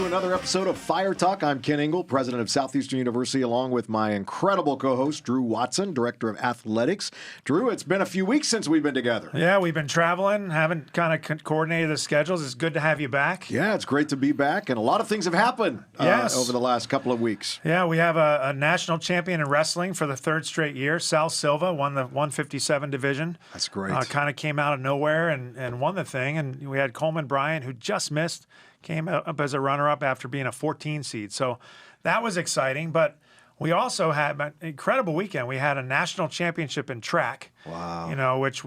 to another episode of Fire Talk. I'm Ken Ingle, president of Southeastern University, along with my incredible co-host, Drew Watson, director of athletics. Drew, it's been a few weeks since we've been together. Yeah, we've been traveling, haven't kind of coordinated the schedules. It's good to have you back. Yeah, it's great to be back, and a lot of things have happened over the last couple of weeks. Yeah, we have a national champion in wrestling for the third straight year. Sal Silva won the 157 division. That's great. Kind of came out of nowhere and won the thing. And we had Coleman Bryant, who just missed, came up as a runner-up after being a 14 seed. So that was exciting. But we also had an incredible weekend. We had a national championship in track. Wow. Which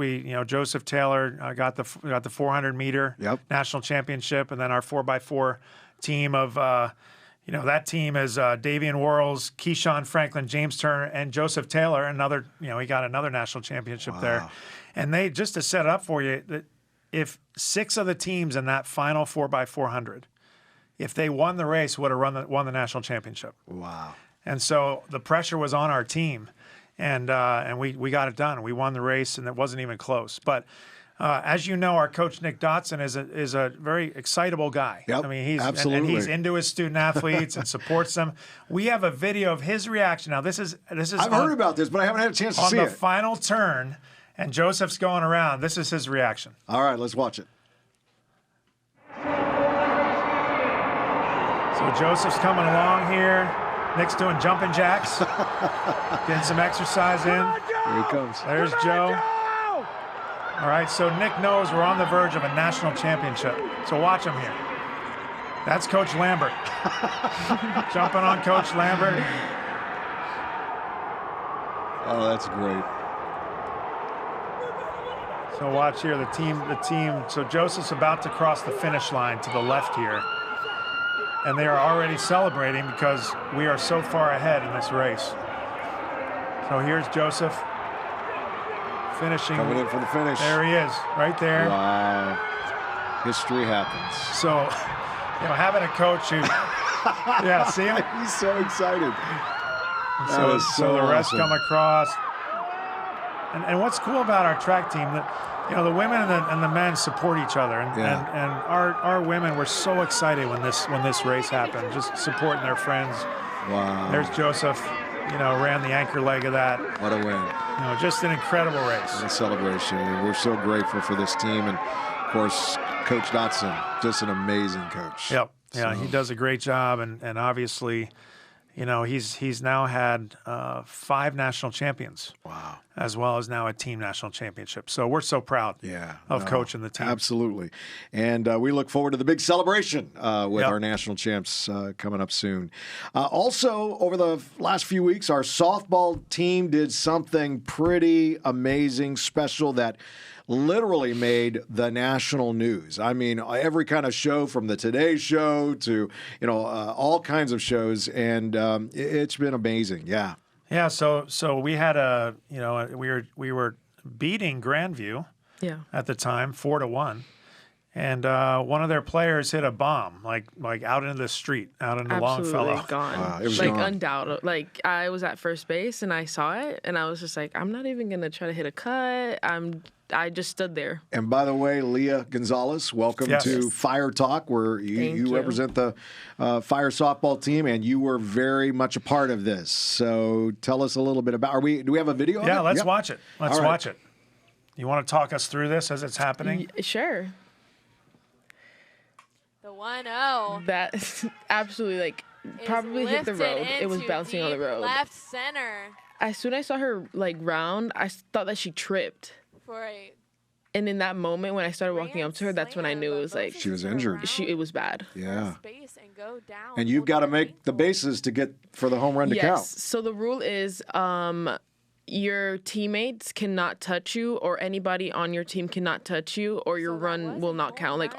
Joseph Taylor got the 400-meter national championship, and then our 4x4 team of that team is Davian Worrells, Keyshawn Franklin, James Turner, and Joseph Taylor. He got another national championship there. And they, just to set it up for you, that if 6 of the teams in that final 4x400, if they won the race, would have won the national championship. Wow. And so the pressure was on our team, and we got it done. We won the race, and it wasn't even close. But as you know, our coach Nick Dotson is a very excitable guy. Yep, I mean, absolutely. and he's into his student athletes and supports them. We have a video of his reaction. Now, this is I've heard about this, but I haven't had a chance to see it. On the final turn, and Joseph's going around. This is his reaction. All right, let's watch it. So Joseph's coming along here. Nick's doing jumping jacks, getting some exercise in. Here he comes. There's Joe. All right, so Nick knows we're on the verge of a national championship. So watch him here. That's Coach Lambert. Jumping on Coach Lambert. Oh, that's great. So watch here, the team. So Joseph's about to cross the finish line to the left here. And they are already celebrating because we are so far ahead in this race. So here's Joseph finishing. Coming in for the finish. There he is, right there. Wow. History happens. So, having a coach who, see him? He's so excited. So the rest come across. And what's cool about our track team, that the women and the men support each other, and our women were so excited when this race happened, just supporting their friends. Wow. There's Joseph, ran the anchor leg of that. What a win. Just an incredible race. A celebration. And we're so grateful for this team, and of course Coach Dotson, just an amazing coach. Yep. Yeah, he does a great job, and obviously, he's now had 5 national champions. Wow. As well as now a team national championship. So we're so proud of coaching the team. Absolutely. And we look forward to the big celebration with our national champs coming up soon. Also, over the last few weeks, our softball team did something pretty amazing, special, that literally made the national news. I mean, every kind of show, from the Today Show to, all kinds of shows. And it's been amazing. Yeah. Yeah, so we had we were beating Grandview at the time 4-1, and one of their players hit a bomb like out into the street, out into Longfellow. Gone. Wow, it was like gone. undoubted. Like, I was at first base and I saw it, and I was just like, I'm not even gonna try to hit a cut. I just stood there. And by the way, Leah Gonzalez, welcome to Fire Talk, where you represent the Fire softball team, and you were very much a part of this. So tell us a little bit about. Do we have a video? Yeah, let's watch it. Let's watch it. You want to talk us through this as it's happening? Sure. The 1-0. That absolutely probably hit the road. It was bouncing on the road. Left center. As soon as I saw her round, I thought that she tripped. And in that moment, when I started walking up to her, that's when I knew it was like she was injured. It was bad. Yeah. And you've got to make the bases to get for the home run to count. So the rule is, your teammates cannot touch you, or anybody on your team cannot touch you, or your run will not count. Like,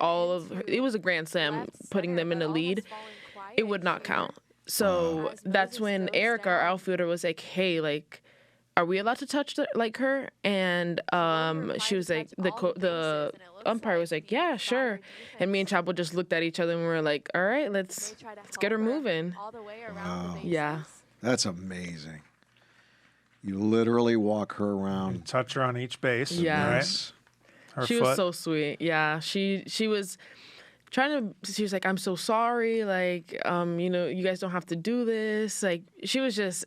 it was a grand slam, putting them in the lead. It would not count. So that's when Eric, our outfielder, was like, hey, are we allowed to touch her? And she was like, the umpire was like, yeah, sure. And me and Chapo just looked at each other and we were like, all right, let's get her moving. Wow. Yeah. That's amazing. You literally walk her around. You touch her on each base. Yeah. Right? Her She foot. was so sweet. Yeah. She was she was like, I'm so sorry. Like, you guys don't have to do this. Like, she was just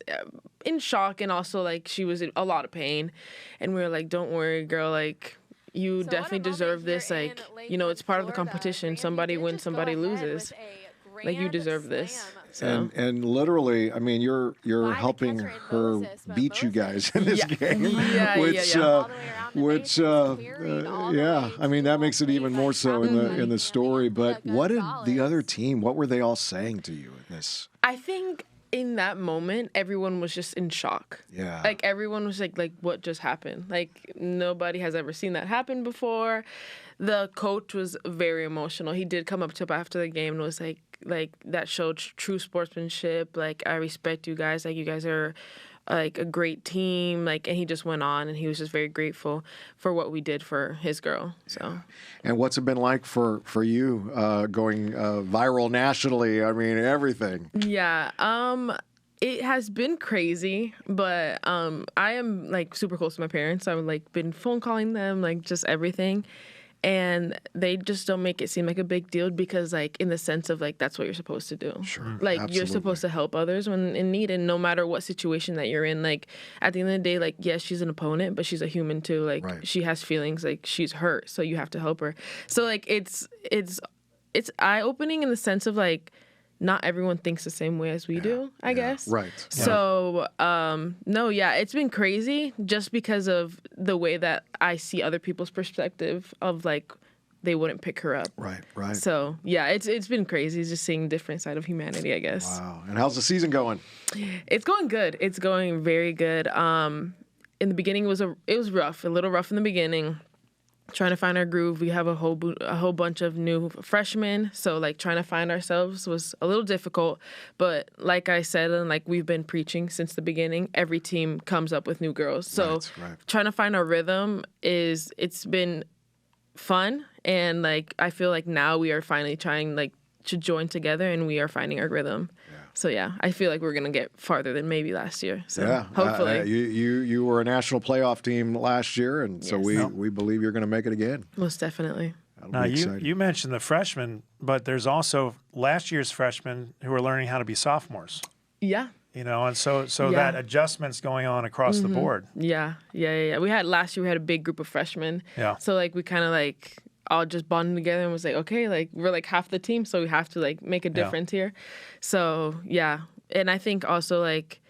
in shock. And also, like, she was in a lot of pain. And we were like, don't worry, girl. Like, you definitely deserve this. Like, it's part of the competition. Somebody wins, somebody loses. Like, you deserve this. So. And literally, I mean, you're helping her beat you guys in this game, which I mean, that makes it even more so in the story. But what did the other team? What were they all saying to you in this? I think in that moment, everyone was just in shock. Yeah, like everyone was like, what just happened? Like nobody has ever seen that happen before. The coach was very emotional. He did come up to us after the game and was like that showed true sportsmanship. Like, I respect you guys. Like, you guys are like a great team. Like, and he just went on and he was just very grateful for what we did for his girl. So. Yeah. And what's it been like for you going viral nationally? I mean, everything. Yeah. It has been crazy, but I am like super close to my parents. I've like been phone calling them, like just everything. And they just don't make it seem like a big deal because, like, in the sense of, like, that's what you're supposed to do. Sure. Like, Absolutely. You're supposed to help others when in need, and no matter what situation that you're in. Like, at the end of the day, like, yes, she's an opponent, but she's a human, too. Like, She has feelings. Like, she's hurt, so you have to help her. So, like, it's eye-opening in the sense of, like, not everyone thinks the same way as we do, I guess. Right. So, it's been crazy just because of the way that I see other people's perspective of, like, they wouldn't pick her up. Right. So, yeah, it's been crazy just seeing a different side of humanity, I guess. Wow. And how's the season going? It's going good. It's going very good. In the beginning, it was rough, a little rough in the beginning. Trying to find our groove. We have a whole bunch of new freshmen, so like trying to find ourselves was a little difficult. But like I said, and like we've been preaching since the beginning, every team comes up with new girls. So trying to find our rhythm it's been fun, and like I feel like now we are finally trying like to join together, and we are finding our rhythm. So, yeah, I feel like we're going to get farther than maybe last year. So, hopefully. You were a national playoff team last year, and so we believe you're going to make it again. Most definitely. Now, you mentioned the freshmen, but there's also last year's freshmen who are learning how to be sophomores. Yeah. And so that adjustment's going on across the board. Yeah. Last year we had a big group of freshmen. Yeah. So, like, we kind of, like, all just bonded together and was like, okay, like we're like half the team, so we have to like make a difference here. So yeah, and I think also like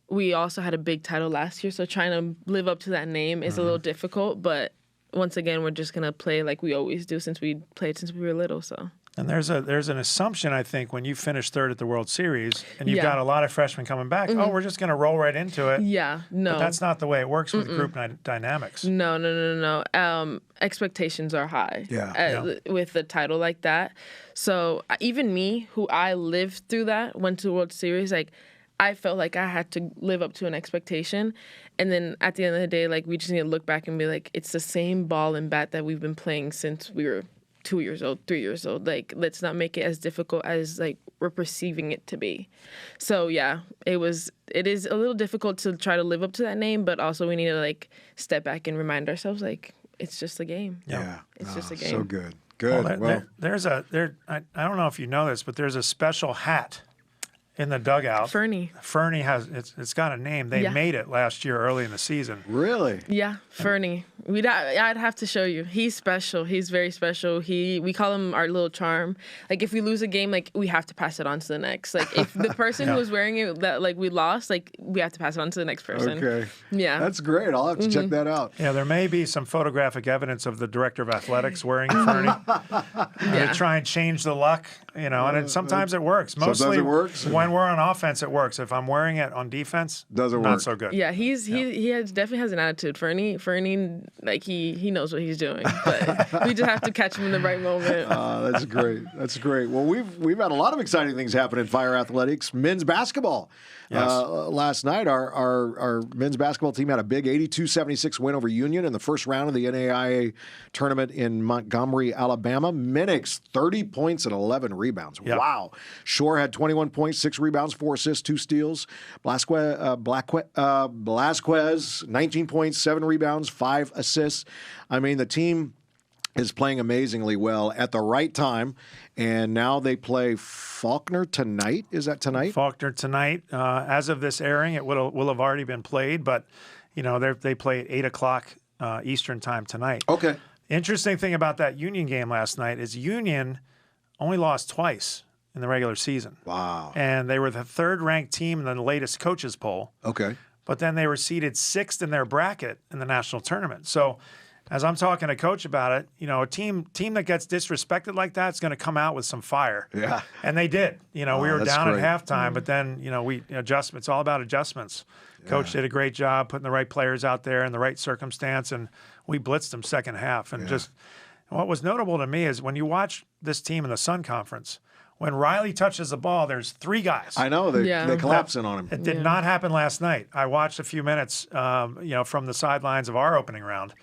we also had a big title last year, so trying to live up to that name is a little difficult. But once again, we're just gonna play like we always do since we played since we were little. So. And there's an assumption, I think, when you finish third at the World Series and you've got a lot of freshmen coming back, we're just going to roll right into it. Yeah, no. But that's not the way it works with group dynamics. No. Expectations are high with a title like that. So even me, who I lived through that, went to the World Series, like I felt like I had to live up to an expectation. And then at the end of the day, like we just need to look back and be like, it's the same ball and bat that we've been playing since we were 2 years old, 3 years old. Like, let's not make it as difficult as like we're perceiving it to be. So yeah, it is a little difficult to try to live up to that name, but also we need to like step back and remind ourselves like it's just a game. Yeah, it's just a game. So good. Well, I don't know if you know this, but there's a special hat in the dugout. Fernie has it's got a name. They made it last year early in the season. Really? Yeah, Fernie. I'd have to show you. He's special. He's very special. We call him our little charm. Like if we lose a game, like we have to pass it on to the next. Like if the person who was wearing it that like we lost, like we have to pass it on to the next person. Okay. Yeah. That's great. I'll have to check that out. Yeah, there may be some photographic evidence of the director of athletics wearing Fernie. They try and change the luck, and sometimes it works. Mostly sometimes it works. When we're on offense, it works. If I'm wearing it on defense, doesn't not work. so good. Yeah, he definitely has an attitude. Fernie, like he knows what he's doing, but we just have to catch him in the right moment. That's great. That's great. Well, we've had a lot of exciting things happen in Fire Athletics. Men's basketball. Yes. Last night, our men's basketball team had a big 82-76 win over Union in the first round of the NAIA tournament in Montgomery, Alabama. Minix, 30 points and 11 rebounds. Yep. Wow. Shore had 21 points, 6 rebounds, 4 assists, 2 steals. Blasquez, 19 points, 7 rebounds, 5 assists. I mean, the team is playing amazingly well at the right time, and now they play Faulkner tonight. Is that tonight? Faulkner tonight. As of this airing, it will have already been played, but they play at 8 o'clock Eastern time tonight. Okay. Interesting thing about that Union game last night is Union only lost twice in the regular season. Wow. And they were the third-ranked team in the latest coaches poll. Okay. But then they were seeded 6th in their bracket in the national tournament. So as I'm talking to Coach about it, a team that gets disrespected like that is going to come out with some fire. Yeah. And they did. We were down great. at halftime, but then, we adjustments. It's all about adjustments. Yeah. Coach did a great job putting the right players out there in the right circumstance, and we blitzed them second half. And just what was notable to me is when you watch this team in the Sun Conference, when Riley touches the ball, there's 3 guys. I know. They collapse in on him. It did not happen last night. I watched a few minutes, from the sidelines of our opening round.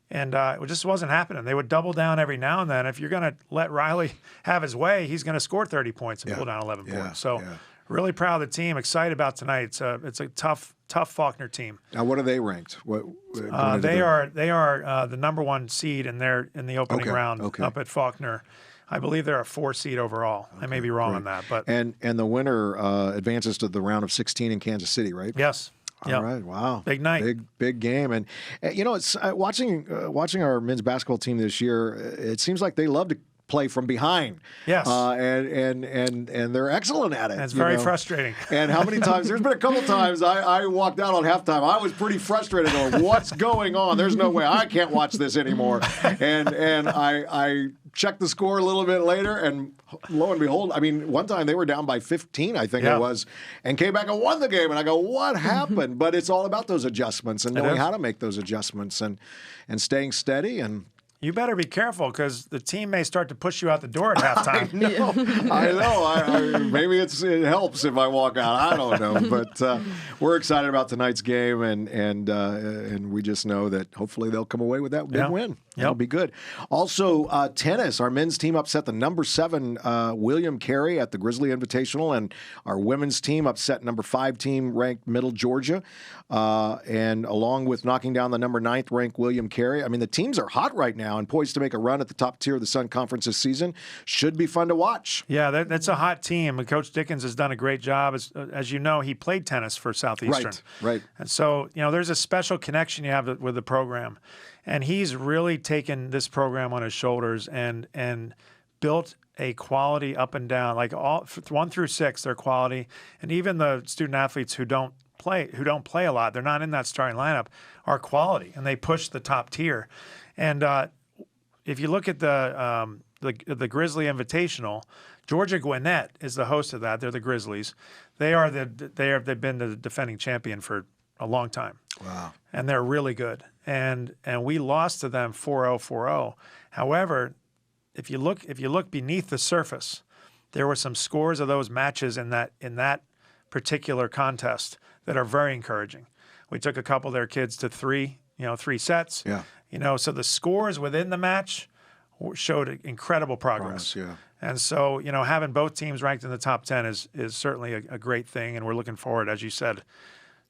And it just wasn't happening. They would double down every now and then. If you're going to let Riley have his way, he's going to score 30 points and pull down 11 points. So really proud of the team. Excited about tonight. It's a tough Faulkner team. Now, what are they ranked? They are the number 1 seed in the opening round up at Faulkner. I believe they're a 4 seed overall. I may be wrong on that, but and the winner advances to the round of 16 in Kansas City, right? Yes. All right. Wow. Big night. Big game. And it's watching our men's basketball team this year. It seems like they love to play from behind. Yes. And they're excellent at it. And it's very frustrating. And how many times? There's been a couple times I walked out on halftime. I was pretty frustrated going, what's going on? There's no way I can't watch this anymore. And I checked the score a little bit later, and lo and behold, one time they were down by 15, I think it was, and came back and won the game. And I go, what happened? But it's all about those adjustments and knowing how to make those adjustments and staying steady. And you better be careful because the team may start to push you out the door at halftime. I know. Maybe it helps if I walk out. I don't know. But we're excited about tonight's game, and we just know that hopefully they'll come away with that big win. It'll be good. Also, tennis. Our men's team upset the number 7 William Carey at the Grizzly Invitational, and our women's team upset number 5 team ranked Middle Georgia, and along with knocking down the number 9th ranked William Carey. The teams are hot right now and poised to make a run at the top tier of the Sun Conference this season. Should be fun to watch. Yeah, that's a hot team. Coach Dickens has done a great job. As you know, he played tennis for Southeastern. Right. And so, there's a special connection you have with the program. And he's really taken this program on his shoulders and built a quality up and down. Like 1 through 6, they're quality. And even the student athletes who don't play a lot, they're not in that starting lineup, are quality. And they push the top tier. And if you look at the Grizzly Invitational, Georgia Gwinnett is the host of that. They're the Grizzlies. They've been the defending champion for a long time. Wow. And they're really good. And we lost to them 4-0, 4-0. However, if you look beneath the surface, there were some scores of those matches in that particular contest that are very encouraging. We took a couple of their kids to 3 sets. Yeah. So the scores within the match showed incredible progress. Yeah. And so, having both teams ranked in the top 10 is certainly a great thing. And we're looking forward, as you said,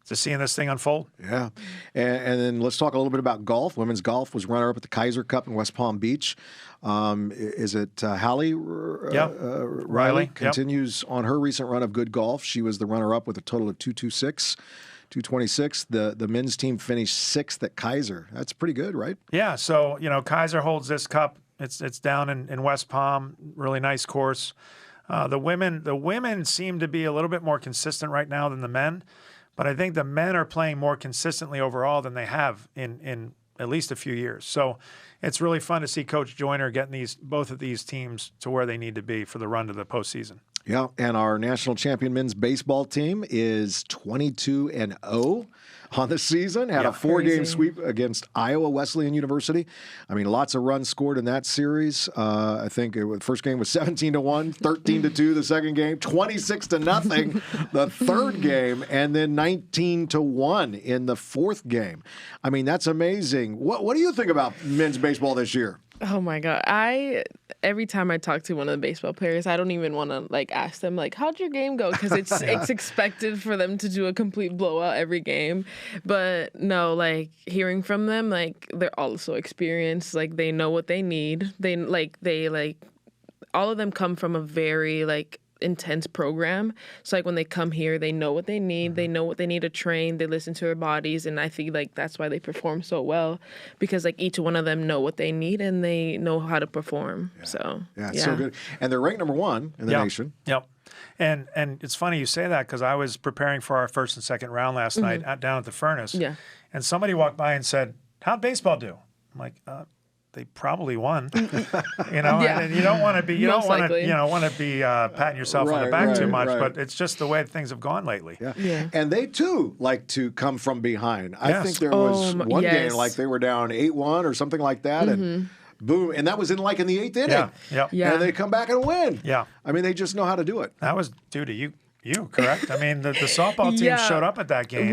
to seeing this thing unfold. Yeah. And then let's talk a little bit about golf. Women's golf was runner-up at the Kaiser Cup in West Palm Beach. Is it Hallie Riley? Continues on her recent run of good golf. She was the runner-up with a total of 226. The men's team finished 6th at Kaiser. That's pretty good, right? Yeah. So, Kaiser holds this cup. It's down in West Palm. Really nice course. The women seem to be a little bit more consistent right now than the men. But I think the men are playing more consistently overall than they have in at least a few years. So it's really fun to see Coach Joyner getting both of these teams to where they need to be for the run to the postseason. Yeah, and our national champion men's baseball team is 22-0 on the season. Had a 4-game sweep against Iowa Wesleyan University. Lots of runs scored in that series. I think the first game was 17-1, 13-2 the second game, 26-0 the third game, and then 19-1 in the fourth game. That's amazing. What do you think about men's baseball this year? Oh my God. Every time I talk to one of the baseball players, I don't even want to like ask them like, how'd your game go? Because it's expected for them to do a complete blowout every game. But no, like hearing from them, like they're also experienced. Like they know what they need. They all of them come from a very like intense program. So like when they come here, they know what they need. They know what they need to train. They listen to their bodies, and I think like that's why they perform so well, because like each one of them know what they need and they know how to perform. Yeah. So it's so good, and they're ranked number 1 in the nation. Yep. And it's funny you say that because I was preparing for our first and second round last night down at the Furnace. Yeah. And somebody walked by and said, "How'd baseball do?" I'm like, they probably won, and you don't want to be, patting yourself on the back too much, but it's just the way things have gone lately. Yeah. And they too like to come from behind. I think there was one game like they were down 8-1 or something like that, and boom, and that was in the 8th inning. Yeah. And they come back and win. Yeah. I mean, they just know how to do it. That was due to you, correct? I mean, the softball team showed up at that game.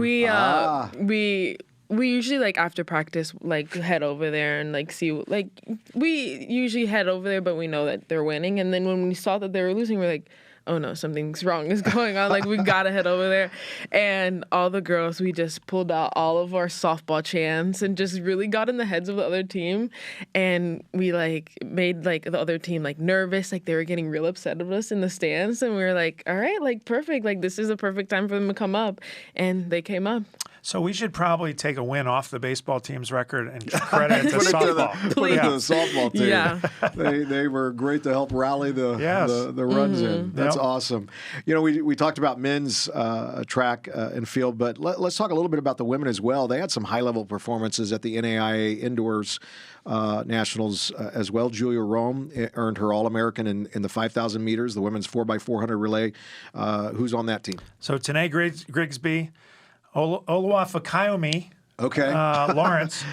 We usually like after practice like head over there and like see like we usually head over there, but we know that they're winning. And then when we saw that they were losing, we're like, oh no, something's wrong is going on. Like we gotta head over there. And all the girls, we just pulled out all of our softball chants and just really got in the heads of the other team. And we like made like the other team like nervous, like they were getting real upset of us in the stands. And we were like, all right, like perfect, like this is a perfect time for them to come up. And they came up. So we should probably take a win off the baseball team's record and credit it to softball. Put it to the softball team. Yeah. They were great to help rally the runs in. That's awesome. You know, we talked about men's track and field, but let's talk a little bit about the women as well. They had some high-level performances at the NAIA Indoors Nationals as well. Julia Rome earned her All-American in the 5,000 meters, the women's 4x400 relay. Who's on that team? So Tanae Grigsby, Oluwafakayomi, Lawrence,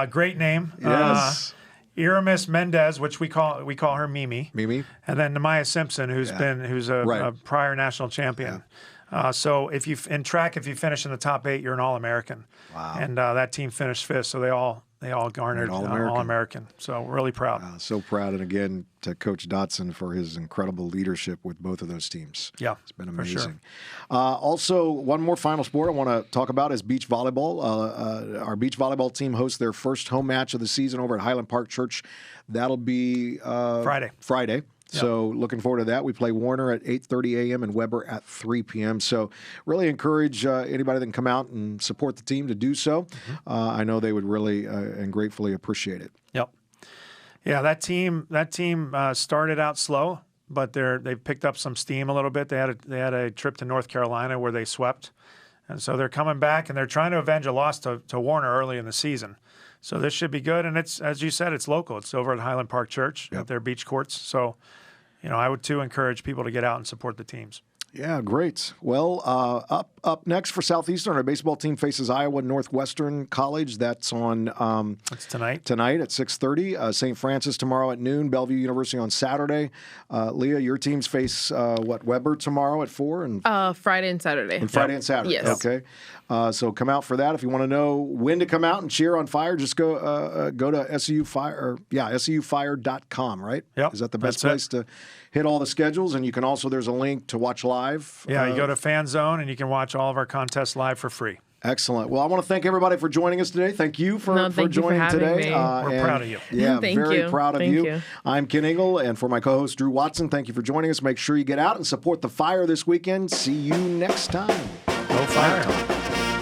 great name. Yes. Iramis Mendez, which we call her Mimi. And then Namaya Simpson, who's a prior national champion. So if you finish in the top 8, you're an All-American. Wow. And that team finished 5th, so they all garnered All-American. So really proud. So proud, and again to Coach Dotson for his incredible leadership with both of those teams. Yeah, it's been amazing. Sure. Also, one more final sport I want to talk about is beach volleyball. Our beach volleyball team hosts their first home match of the season over at Highland Park Church. That'll be Friday. Yep. So looking forward to that. We play Warner at 8:30 a.m. and Weber at 3 p.m. So really encourage anybody that can come out and support the team to do so. I know they would really and gratefully appreciate it. Yep. Yeah, that team started out slow, but they've picked up some steam a little bit. They had a trip to North Carolina where they swept, and so they're coming back and they're trying to avenge a loss to Warner early in the season. So this should be good, and it's, as you said, it's local. It's over at Highland Park Church at their beach courts. So, I would too encourage people to get out and support the teams. Yeah, great. Well, up next for Southeastern, our baseball team faces Iowa Northwestern College. That's on. That's tonight. Tonight at 6:30. St. Francis tomorrow at noon. Bellevue University on Saturday. Leah, your teams face Weber tomorrow at 4 and Friday and Saturday. Friday and Saturday. Yes. Okay. So come out for that. If you want to know when to come out and cheer on Fire, just go to SUFire.com, right? Yep. Is that the best place to hit all the schedules? And you can also, there's a link to watch live. Yeah, you go to Fan Zone and you can watch all of our contests live for free. Excellent. Well, I want to thank everybody for joining us today. Thank you for joining today. We're proud of you. Yeah, very proud of you. You. I'm Ken Ingle, and for my co-host Drew Watson, thank you for joining us. Make sure you get out and support the Fire this weekend. See you next time. Go Fire.